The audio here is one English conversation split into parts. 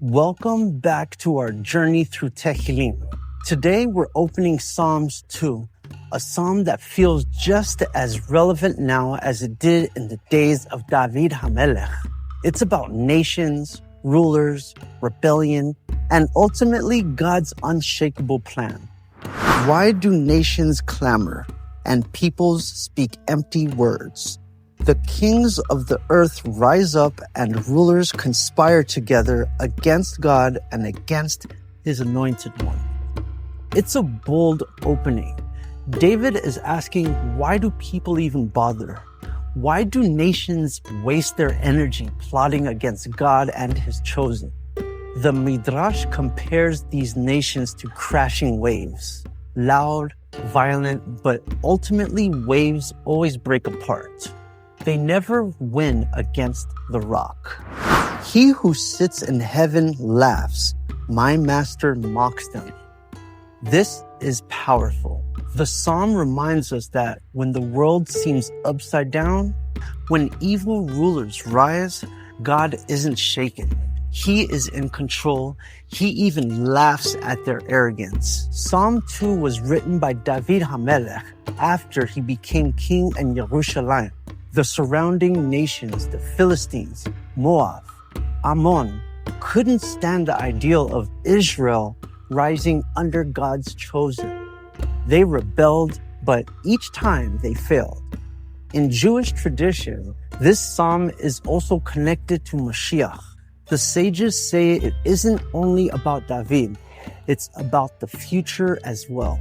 Welcome back to our journey through Tehillim. Today we're opening Psalms 2, a psalm that feels just as relevant now as it did in the days of David HaMelech. It's about nations, rulers, rebellion, and ultimately God's unshakable plan. Why do nations clamor and peoples speak empty words? The kings of the earth rise up and rulers conspire together against God and against his anointed one. It's a bold opening. David is asking, why do people even bother? Why do nations waste their energy plotting against God and his chosen? The Midrash compares these nations to crashing waves. Loud, violent, but ultimately waves always break apart. They never win against the rock. He who sits in heaven laughs. My master mocks them. This is powerful. The psalm reminds us that when the world seems upside down, when evil rulers rise, God isn't shaken. He is in control. He even laughs at their arrogance. Psalm 2 was written by David HaMelech after he became king in Jerusalem. The surrounding nations, the Philistines, Moab, Ammon, couldn't stand the ideal of Israel rising under God's chosen. They rebelled, but each time they failed. In Jewish tradition, this psalm is also connected to Mashiach. The sages say it isn't only about David, it's about the future as well.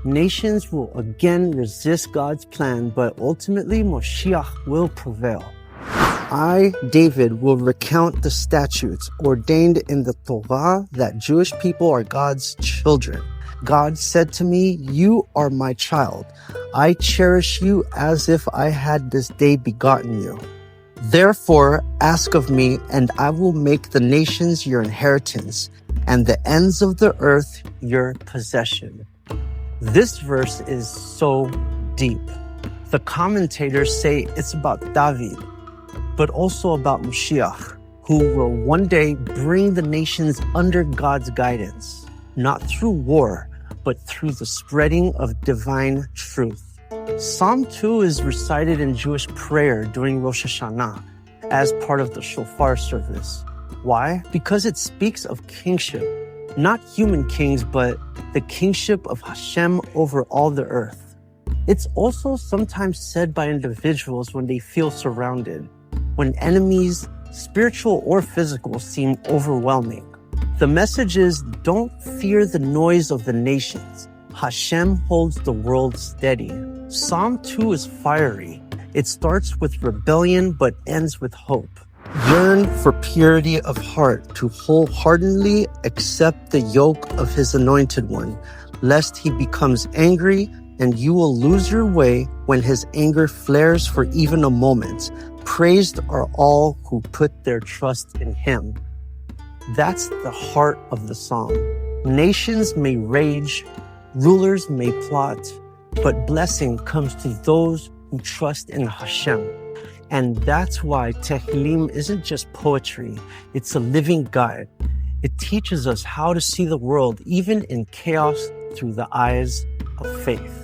Nations will again resist God's plan, but ultimately Moshiach will prevail. I, David, will recount the statutes ordained in the Torah that Jewish people are God's children. God said to me, "You are my child. I cherish you as if I had this day begotten you. Therefore, ask of me, and I will make the nations your inheritance, and the ends of the earth your possession." This verse is so deep. The commentators say it's about David, but also about Mashiach, who will one day bring the nations under God's guidance, not through war, but through the spreading of divine truth. Psalm 2 is recited in Jewish prayer during Rosh Hashanah as part of the shofar service. Why? Because it speaks of kingship. Not human kings, but the kingship of Hashem over all the earth. It's also sometimes said by individuals when they feel surrounded, when enemies, spiritual or physical, seem overwhelming. The message is, don't fear the noise of the nations. Hashem holds the world steady. Psalm 2 is fiery. It starts with rebellion but ends with hope. Yearn for purity of heart, to wholeheartedly accept the yoke of his anointed one, lest he becomes angry and you will lose your way when his anger flares for even a moment. Praised are all who put their trust in him. That's the heart of the psalm. Nations may rage, rulers may plot, but blessing comes to those who trust in Hashem. And that's why Tehillim isn't just poetry, it's a living guide. It teaches us how to see the world, even in chaos, through the eyes of faith.